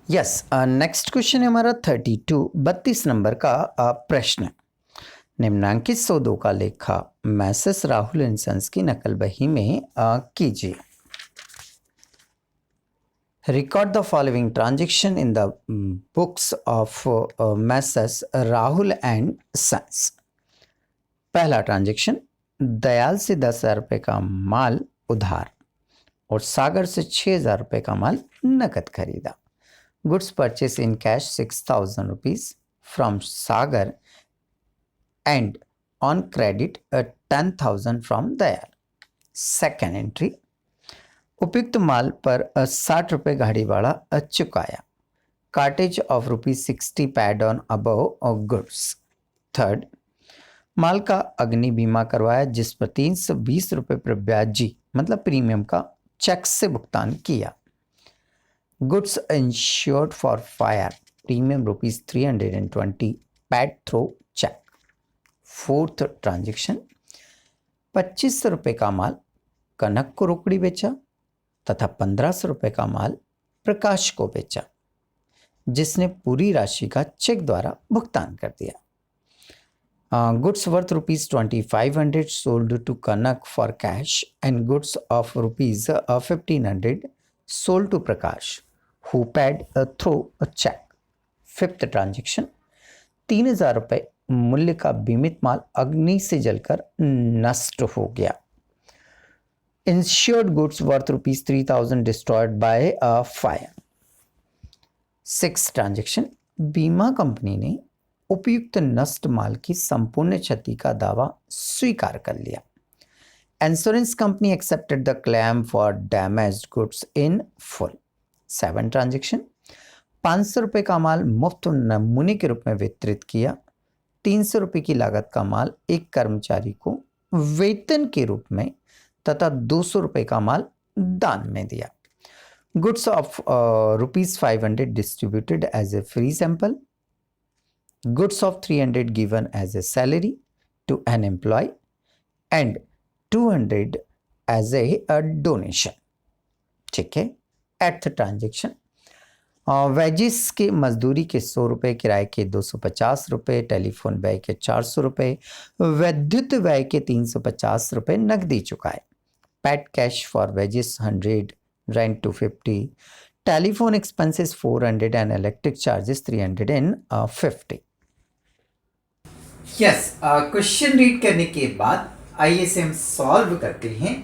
Yes, next question है हमारा 32 number का प्रश्न। निम्नांकित सौदों का लेखा मैसेस राहुल एंड सन्स की नकल बही में कीजिए। Record the following transaction in the books of messrs Rahul and sons. पहला ट्रांजेक्शन, दयाल से 10,000 रुपये का माल उधार और सागर से 6,000 रुपये का माल नकद खरीदा। Goods purchased in cash 6,000 rupees from Sagar and on credit 10,000 from Dayal. Second entry, उपयुक्त माल पर 60 रुपये गाड़ी भाड़ा चुकाया। Cartage of ₹60 paid on above और गुड्स। थर्ड, माल का अग्नि बीमा करवाया जिस पर 320 रुपये पर ब्याजी मतलब प्रीमियम का चेक से भुगतान किया। Goods insured for fire, premium ₹320, paid through check. Fourth transaction, 2500 रुपये का माल कनक को रोकड़ी बेचा तथा 1500 रुपये का माल प्रकाश को बेचा, जिसने पूरी राशि का चेक द्वारा भुगतान कर दिया। Goods worth ₹2500 sold to Kanak for cash and goods of ₹1500 sold to Prakash who paid through a check. Fifth transaction, 3,000 रुपये मूल्य का बीमित माल अग्नि से जलकर नष्ट हो गया। Insured goods worth ₹3,000 destroyed by a fire. Six transaction, बीमा कंपनी ने उपयुक्त नष्ट माल की संपूर्ण क्षति का दावा स्वीकार कर लिया। Insurance company accepted the claim for damaged goods in full. Seven transaction, 500 रुपये का माल मुफ्त नमूने के रूप में वितरित किया। 300 रुपये की लागत का माल एक कर्मचारी को वेतन के रूप में तथा 200 रुपये का माल दान में दिया। Goods of ₹500 distributed as a free sample. Goods of 300 given as a salary to an employee and 200 as a donation. ठीक है। एट्थ ट्रांजेक्शन, वेजिस के मजदूरी के 100 रुपये, किराए के 250 रुपये, टेलीफोन व्यय के 400 रुपये, विद्युत व्यय के 350 रुपये नकदी चुकाए। Paid cash for wages 100, rent 250, telephone expenses 400 and electric charges 350। Yes, question read करने के बाद आइए से हम सॉल्व करते हैं।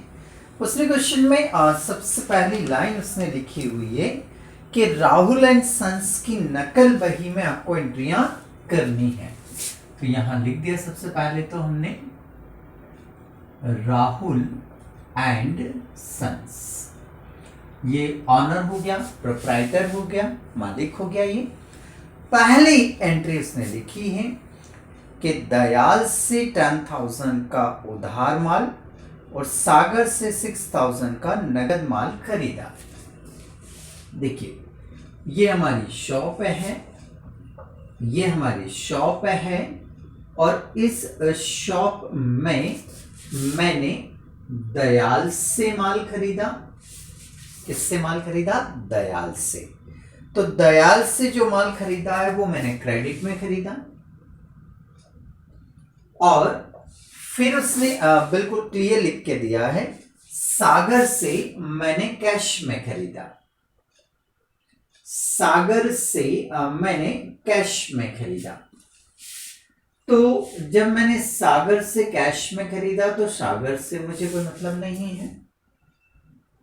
उसने क्वेश्चन में सबसे पहली लाइन उसने लिखी हुई है कि राहुल एंड सन्स की नकल बही में आपको एंट्रियां करनी है। तो यहां लिख दिया सबसे पहले तो हमने राहुल एंड सन्स, ये ऑनर हो गया, प्रोप्राइटर हो गया, मालिक हो गया। ये पहली एंट्री उसने लिखी है कि दयाल से 10,000 का उधार माल और सागर से 6,000 का नगद माल खरीदा। देखिए, ये हमारी शॉप है, ये हमारी शॉप है और इस शॉप में मैंने दयाल से माल खरीदा। किससे माल खरीदा? दयाल से। तो दयाल से जो माल खरीदा है वो मैंने क्रेडिट में खरीदा और फिर उसने बिल्कुल क्लियर लिख के दिया है सागर से मैंने कैश में खरीदा। सागर से मैंने कैश में खरीदा। तो जब मैंने सागर से कैश में खरीदा तो सागर से मुझे कोई मतलब नहीं है,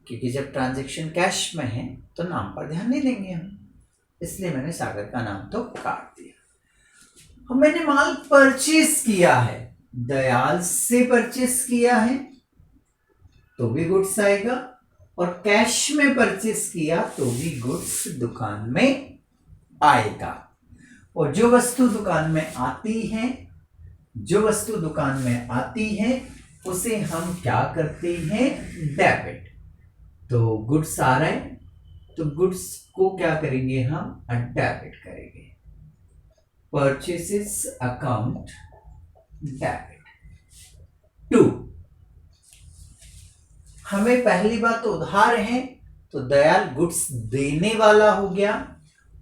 क्योंकि जब ट्रांजैक्शन कैश में है तो नाम पर ध्यान नहीं देंगे हम, इसलिए मैंने सागर का नाम तो काट दिया। मैंने माल परचेज किया है, दयाल से परचेस किया है तो भी गुड्स आएगा और कैश में परचेस किया तो भी गुड्स दुकान में आएगा। और जो वस्तु दुकान में आती है, जो वस्तु दुकान में आती है उसे हम क्या करते हैं? डेबिट। तो गुड्स आ रहा है तो गुड्स को क्या करेंगे हम? डेबिट करेंगे। Purchases account debit. 2, हमें पहली बात तो उधार है तो दयाल गुड्स देने वाला हो गया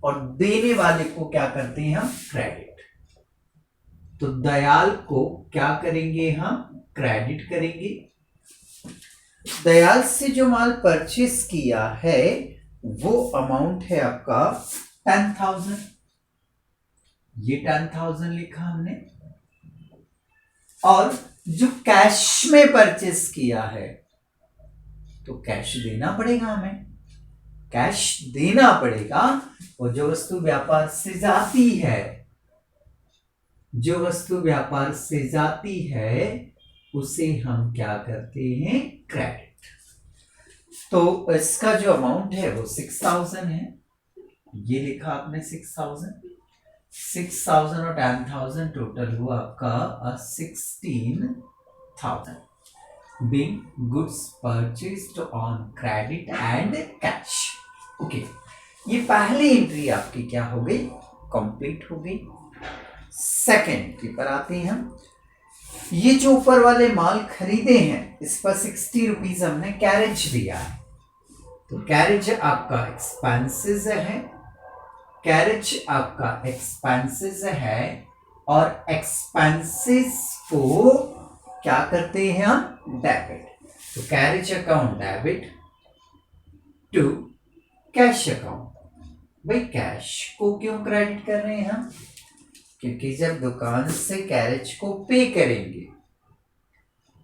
और देने वाले को क्या करते हैं हम, क्रेडिट। तो दयाल को क्या करेंगे हम, क्रेडिट करेंगे। दयाल से जो माल परचेस किया है वो अमाउंट है आपका 10,000, ये 10,000 लिखा हमने। और जो कैश में परचेस किया है तो कैश देना पड़ेगा हमें, कैश देना पड़ेगा। और जो वस्तु व्यापार से जाती है, जो वस्तु व्यापार से जाती है उसे हम क्या करते हैं, क्रेडिट। तो इसका जो अमाउंट है वो 6,000 है, ये लिखा आपने 6,000। 6,000 और 10,000 टोटल हुआ आपका 16,000 being goods purchased on credit and cash। Okay, ये पहली एंट्री आपकी क्या हो गई, कंप्लीट हो गई। सेकेंड एंट्री पर आते हैं हम। ये जो ऊपर वाले माल खरीदे हैं इस पर 60 रुपीज हमने कैरेज दिया है, तो कैरेज आपका एक्सपेंसेस है, कैरेज आपका एक्सपेंसेस है। और एक्सपेंसेस को क्या करते हैं हम, डेबिट। तो carriage account debit to cash account. भाई कैश को क्यों क्रेडिट कर रहे हैं हम, क्योंकि जब दुकान से कैरेज को पे करेंगे,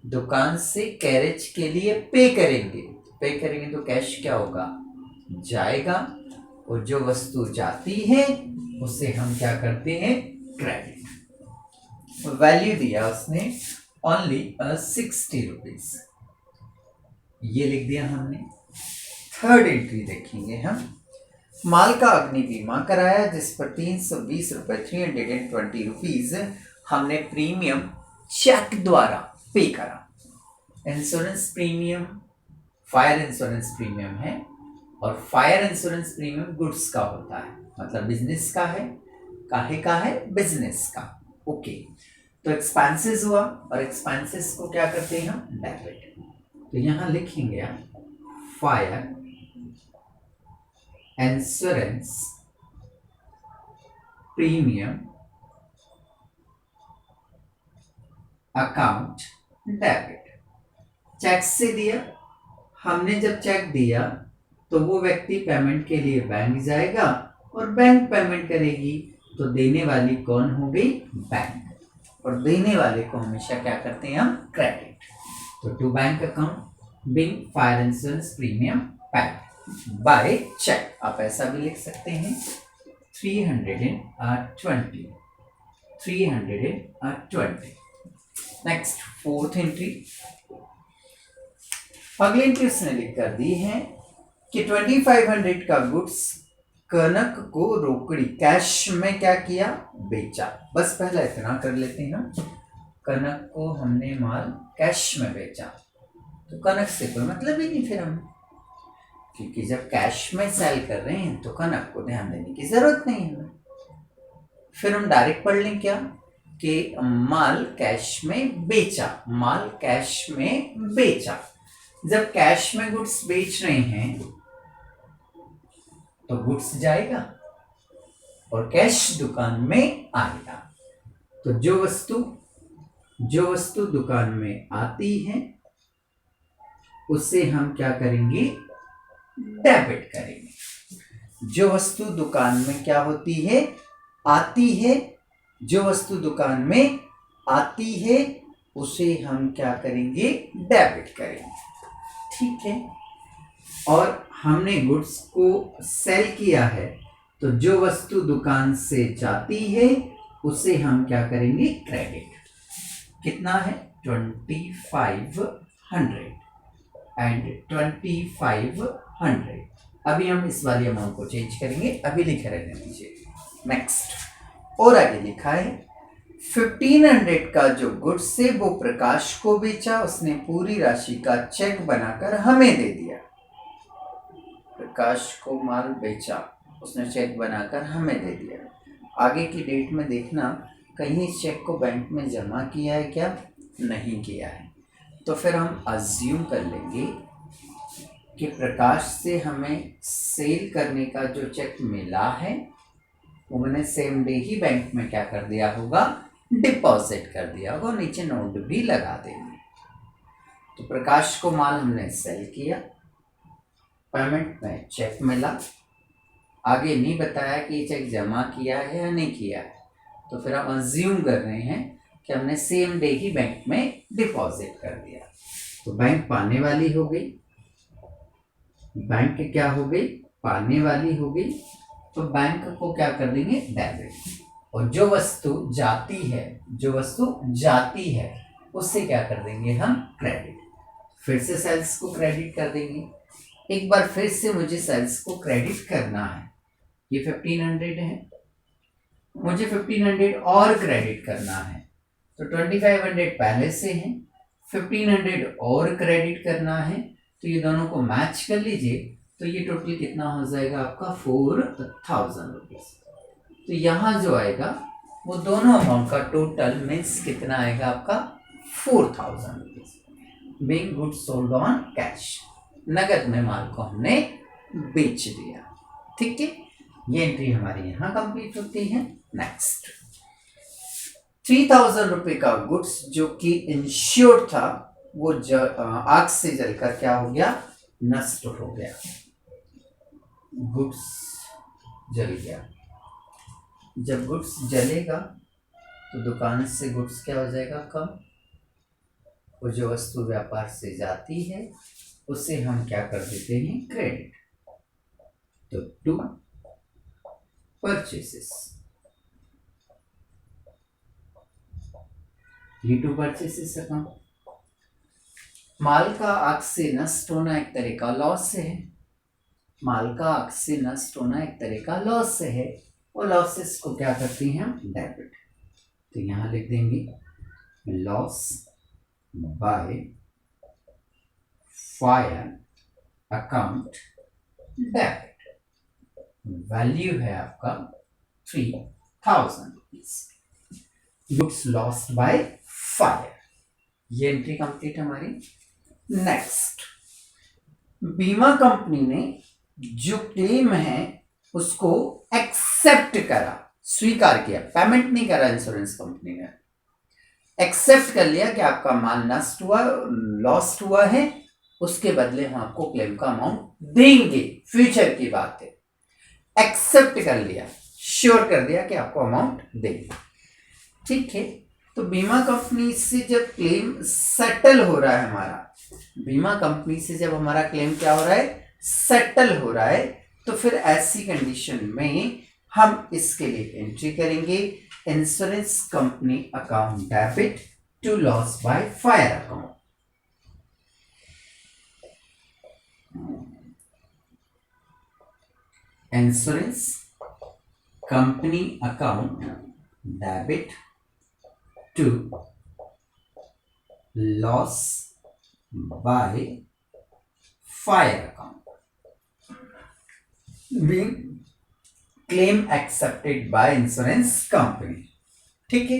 दुकान से कैरेज के लिए पे करेंगे तो कैश क्या होगा, जाएगा। और जो वस्तु जाती है उसे हम क्या करते हैं, क्रेडिट। वैल्यू दिया उसने ओनली 60 रुपीज, ये लिख दिया हमने। थर्ड एंट्री देखेंगे हम। माल का अग्नि बीमा कराया जिस पर 320 रुपए 320 रुपीज हमने प्रीमियम चेक द्वारा पे करा। Insurance premium fire insurance premium है, और फायर इंश्योरेंस प्रीमियम गुड्स का होता है, मतलब बिजनेस का है। काहे का है, बिजनेस का। ओके, तो एक्सपेंसेस हुआ, और एक्सपेंसेस को क्या करते हैं हम, डेबिट। तो यहां लिखेंगे आप fire insurance premium account debit. Cheque से दिया हमने, जब चेक दिया तो वो व्यक्ति पेमेंट के लिए बैंक जाएगा और बैंक पेमेंट करेगी, तो देने वाली कौन हो गई, बैंक। और देने वाले को हमेशा क्या करते हैं हम, क्रेडिट। तो to bank account being fire insurance premium paid by cheque, आप ऐसा भी लिख सकते हैं 320। Next fourth entry. अगली एंट्री उसने लिख कर दी है कि 2500 का गुड्स कनक को रोकड़ी कैश में क्या किया, बेचा। बस पहला इतना कर लेते हैं हम, कनक को हमने माल कैश में बेचा, तो कनक से कोई मतलब ही नहीं फिर हमें, क्योंकि जब कैश में सेल कर रहे हैं तो कनक को ध्यान देने की जरूरत नहीं है। फिर हम डायरेक्ट पढ़ लें क्या, कि माल कैश में बेचा, माल कैश में बेचा। जब कैश में गुड्स बेच रहे हैं तो गुड्स जाएगा और कैश दुकान में आएगा। तो जो वस्तु दुकान में आती है उसे हम क्या करेंगे, डेबिट करेंगे। जो वस्तु दुकान में क्या होती है, आती है, जो वस्तु दुकान में आती है उसे हम क्या करेंगे, डेबिट करेंगे। ठीक है। और हमने गुड्स को सेल किया है, तो जो वस्तु दुकान से जाती है उसे हम क्या करेंगे, क्रेडिट। कितना है, 2500 एंड 2500। अभी हम इस वाली अमाउंट को चेंज करेंगे, अभी लिखे रहने दीजिए। नेक्स्ट, और आगे लिखा है 1500 का जो गुड्स से वो प्रकाश को बेचा, उसने पूरी राशि का चेक बनाकर हमें दे दिया। प्रकाश को माल बेचा, उसने चेक बनाकर हमें दे दिया। आगे की डेट में देखना कहीं इस चेक को बैंक में जमा किया है क्या, नहीं किया है। तो फिर हम अज्यूम कर लेंगे कि प्रकाश से हमें सेल करने का जो चेक मिला है वो मैंने सेम डे ही बैंक में क्या कर दिया होगा, डिपॉजिट कर दिया होगा, नीचे नोट भी लगा देंगे। तो प्रकाश को माल हमने सेल किया, पेमेंट में चेक मिला, आगे नहीं बताया कि ये चेक जमा किया है या नहीं किया है, तो फिर हम अज्यूम कर रहे हैं कि हमने सेम डे ही बैंक में डिपॉजिट कर दिया। तो बैंक पाने वाली हो गई, बैंक क्या हो गई, पाने वाली हो गई, तो बैंक को क्या कर देंगे, डेबिट। और जो वस्तु जाती है, जो वस्तु जाती है उससे क्या कर देंगे हम, क्रेडिट। फिर से सेल्स को क्रेडिट कर देंगे। एक बार फिर से मुझे सेल्स को क्रेडिट करना है, ये 1500 है, मुझे 1500 और क्रेडिट करना है, तो 2500 पहले से है, 1500 और क्रेडिट करना है, तो ये दोनों को मैच कर लीजिए, तो ये टोटल कितना हो जाएगा आपका 4000 रुपीज। तो यहाँ जो आएगा वो दोनों अमाउंट का टोटल मीन्स कितना आएगा आपका 4000 rupees. Being goods sold on cash, नगद में माल को हमने बेच दिया। ठीक है, ये एंट्री हमारी यहाँ कंप्लीट होती है। नेक्स्ट, 3000 रुपए का गुड्स जो कि इंश्योर्ड था वो आग से जलकर क्या हो गया, नष्ट हो गया, गुड्स जल गया। जब गुड्स जलेगा तो दुकान से गुड्स क्या हो जाएगा, कम। वो जो वस्तु व्यापार से जाती है उसे हम क्या कर देते हैं, क्रेडिट। तो टू परचेसेस, ये टू परचेसेस अकाउंट। माल का आग से नष्ट होना एक तरह का लॉस है, माल का आग से नष्ट होना एक तरह का लॉस है, और लॉसेस को क्या करते हैं हम, डेबिट। तो यहां लिख देंगे loss by fire account debit. Value है आपका 3000 rupees. Goods lost by fire, ये एंट्री कंप्लीट हमारी। नेक्स्ट, बीमा कंपनी ने जो क्लेम है उसको एक्सेप्ट करा, स्वीकार किया, पेमेंट नहीं करा इंश्योरेंस कंपनी ने, एक्सेप्ट कर लिया कि आपका माल नष्ट हुआ, लॉस्ट हुआ है, उसके बदले हम आपको क्लेम का अमाउंट देंगे, फ्यूचर की बात है। एक्सेप्ट कर लिया, श्योर कर दिया कि आपको अमाउंट देंगे। ठीक है, तो बीमा कंपनी से जब क्लेम सेटल हो रहा है हमारा, बीमा कंपनी से जब हमारा क्लेम क्या हो रहा है, सेटल हो रहा है, तो फिर ऐसी कंडीशन में हम इसके लिए एंट्री करेंगे insurance company account debit to loss by fire account. Insurance company account debit to loss by fire account, being claim accepted by insurance company. ठीक है,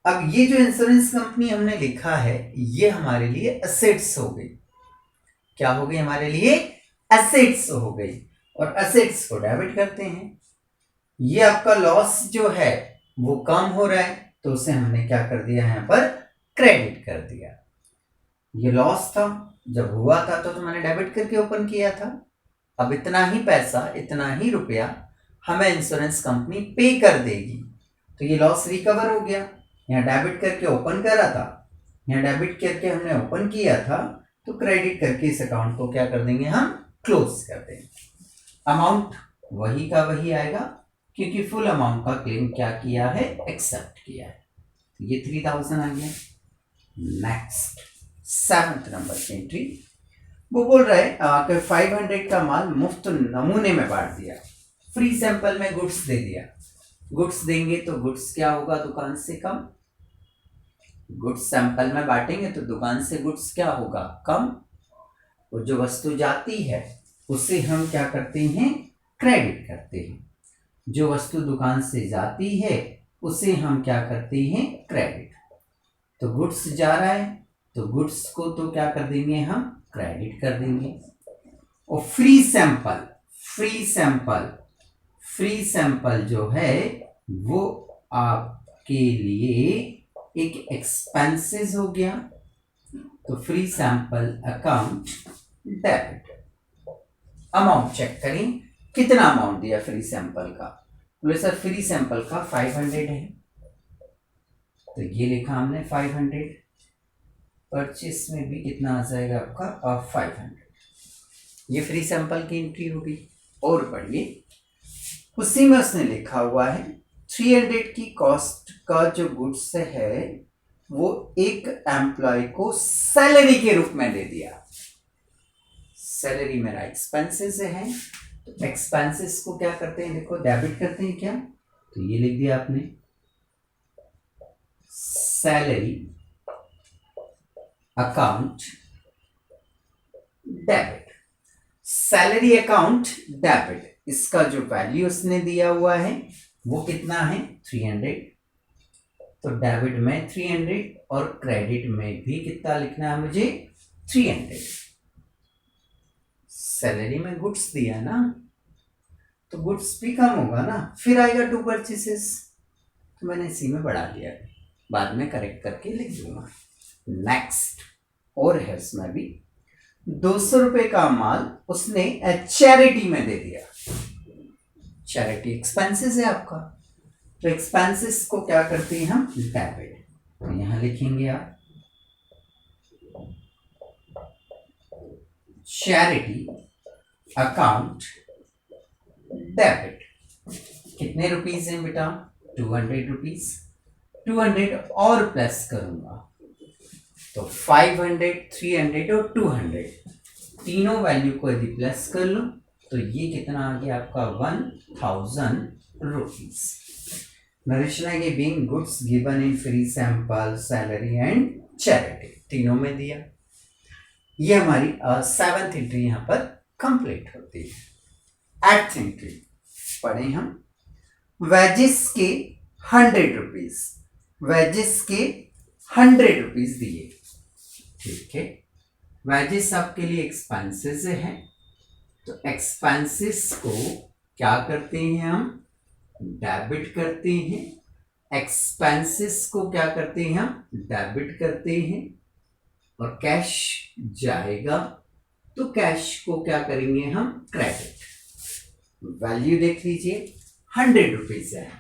अब ये जो इंश्योरेंस कंपनी हमने लिखा है ये हमारे लिए एसेट्स हो गई, क्या हो गई, हमारे लिए एसेट्स हो गई, और एसेट्स को डेबिट करते हैं। ये आपका लॉस जो है वो कम हो रहा है, तो उसे हमने क्या कर दिया, यहाँ पर क्रेडिट कर दिया। ये लॉस था, जब हुआ था तो मैंने डेबिट करके ओपन किया था, अब इतना ही पैसा, इतना ही रुपया हमें इंश्योरेंस कंपनी पे कर देगी, तो ये लॉस रिकवर हो गया। यहाँ डेबिट करके ओपन करा था, यहाँ डेबिट करके हमने ओपन किया था, तो क्रेडिट करके इस अकाउंट को क्या कर देंगे, हम क्लोज कर देंगे। अमाउंट वही का वही आएगा, क्योंकि फुल अमाउंट का क्लेम क्या किया है, एक्सेप्ट किया है। ये 3000 आ गया। नेक्स्ट, 7th नंबर की एंट्री, वो बोल रहा है कि 500 का माल मुफ्त नमूने में बांट दिया, फ्री सैंपल में गुड्स दे दिया। गुड्स देंगे तो गुड्स क्या होगा, दुकान से कम। गुड्स सैंपल में बांटेंगे तो दुकान से गुड्स क्या होगा, कम। और जो वस्तु जाती है उसे हम क्या करते हैं, क्रेडिट करते हैं। जो वस्तु दुकान से जाती है उसे हम क्या करते हैं, क्रेडिट। तो गुड्स जा रहा है तो गुड्स को तो क्या कर देंगे, हम क्रेडिट कर देंगे। और फ्री सैंपल जो है वो आपके लिए एक एक्सपेंसेस हो गया। तो free sample account debit. Amount check करें, कितना अमाउंट दिया फ्री सैंपल का। बोले सर फ्री सैंपल का 500 है, तो ये लिखा हमने 500। परचेस में भी कितना आ जाएगा आपका 500। ये फ्री सैंपल की एंट्री होगी। और पढ़िए, उसी में उसने लिखा हुआ है 300 की कॉस्ट का जो गुड्स है वो एक एम्प्लॉय को सैलरी के रूप में दे दिया। सैलरी मेरा एक्सपेंसेस है, तो एक्सपेंसेस को क्या करते हैं, देखो डेबिट करते हैं क्या, तो ये लिख दिया आपने salary account debit. Salary account debit, इसका जो वैल्यू उसने दिया हुआ है वो कितना है 300। तो डेबिट में 300 और क्रेडिट में भी कितना लिखना है मुझे 300। सैलरी में गुड्स दिया ना, तो गुड्स भी कम होगा ना, फिर आएगा टू परचेसेस, तो मैंने इसी में बढ़ा दिया, बाद में करेक्ट करके लिख दूंगा। नेक्स्ट, और है उसमें भी 200 रुपए का माल उसने चैरिटी में दे दिया। चैरिटी एक्सपेंसेस है आपका, तो एक्सपेंसेस को क्या करते हैं हम डेबिट। तो यहां लिखेंगे आप चैरिटी अकाउंट डेबिट। कितने रुपीस हैं बेटा 200 रुपीस। 200 और प्लस करूंगा तो 500, 300 और 200, तीनों वैल्यू को यदि प्लस कर लो तो ये कितना आ गया आपका 1000 रुपीज। नरेशन है being goods given in free sample, salary and charity, तीनों में दिया। ये हमारी 7th एंट्री यहां पर कंप्लीट होती है। 8th एंट्री पढ़े हम, वेजेस के 100 रुपीज, वेजेस के 100 रुपीज दिए, ठीक है। वेजेस आपके लिए एक्सपेंसेस है, तो एक्सपेंसेस को क्या करते हैं हम डेबिट करते हैं। एक्सपेंसेस को क्या करते हैं हम डेबिट करते हैं, और कैश जाएगा तो कैश को क्या करेंगे हम क्रेडिट। वैल्यू देख लीजिए 100 रुपीज है,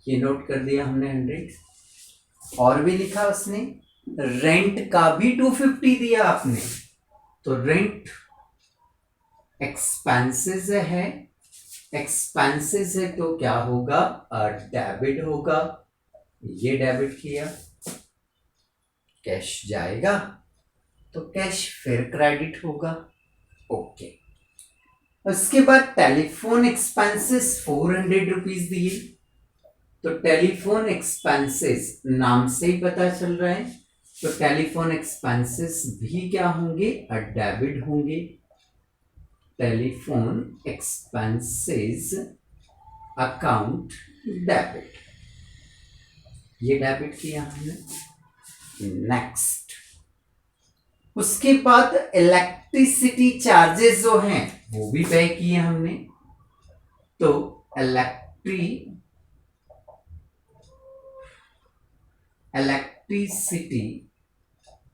ये नोट कर दिया हमने 100। और भी लिखा उसने, रेंट का भी 250 दिया आपने, तो रेंट एक्सपेंसेस है, एक्सपेंसेस है तो क्या होगा डेबिट होगा, ये डेबिट किया, कैश जाएगा तो कैश फिर क्रेडिट होगा, ओके। उसके बाद टेलीफोन एक्सपेंसेस 400 रुपीज दिए, तो टेलीफोन एक्सपेंसेस नाम से ही पता चल रहा है, तो टेलीफोन एक्सपेंसेस भी क्या होंगे डेबिट होंगे। टेलीफोन एक्सपेंसेस अकाउंट डेबिट, ये डेबिट किया हमने। नेक्स्ट, उसके बाद इलेक्ट्रिसिटी चार्जेस जो हैं वो भी पे किए हमने, तो electricity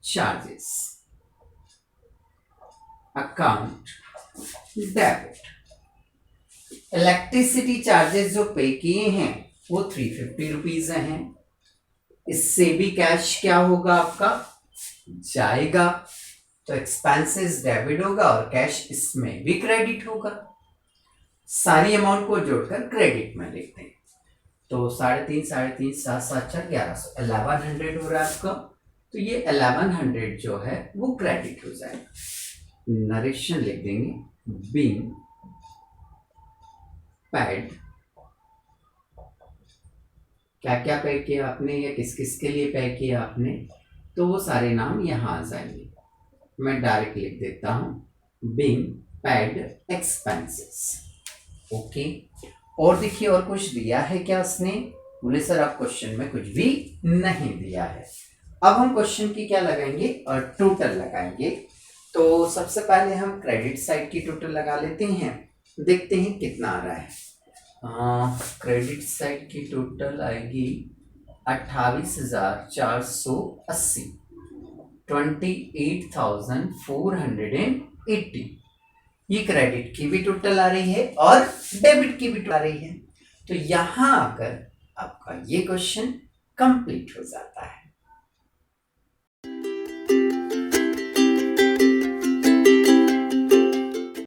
charges account debit. Electricity charges जो पे किए हैं वो 350 रुपीज हैं, इससे भी कैश क्या होगा आपका जाएगा, तो एक्सपेंसेस डेबिट होगा और कैश इसमें भी क्रेडिट होगा। सारी अमाउंट को जोड़कर क्रेडिट में लिखते हैं, तो 350, 350, 7, 7, 4, 1100, 1100 हो रहा है आपका, तो ये 1100 जो है वो क्रेडिट हो जाएगा। नरेशन लिख देंगे, बीइंग पेड, क्या क्या पे किया आपने या किस किस के लिए पे किया आपने, तो वो सारे नाम यहां आ जाएंगे। मैं डायरेक्ट लिख देता हूं बीइंग पेड एक्सपेंसेस, ओके। और देखिए और कुछ दिया है क्या उसने, बोले सर आप क्वेश्चन में कुछ भी नहीं दिया है। अब हम क्वेश्चन की क्या लगाएंगे और टोटल लगाएंगे, तो सबसे पहले हम क्रेडिट साइड की टोटल लगा लेते हैं, देखते हैं कितना आ रहा है। क्रेडिट साइड की टोटल आएगी 28,480, 28,480। ये क्रेडिट की भी टोटल आ रही है और डेबिट की भी टोटल आ रही है। तो यहां आकर आपका ये क्वेश्चन कंप्लीट हो जाता है।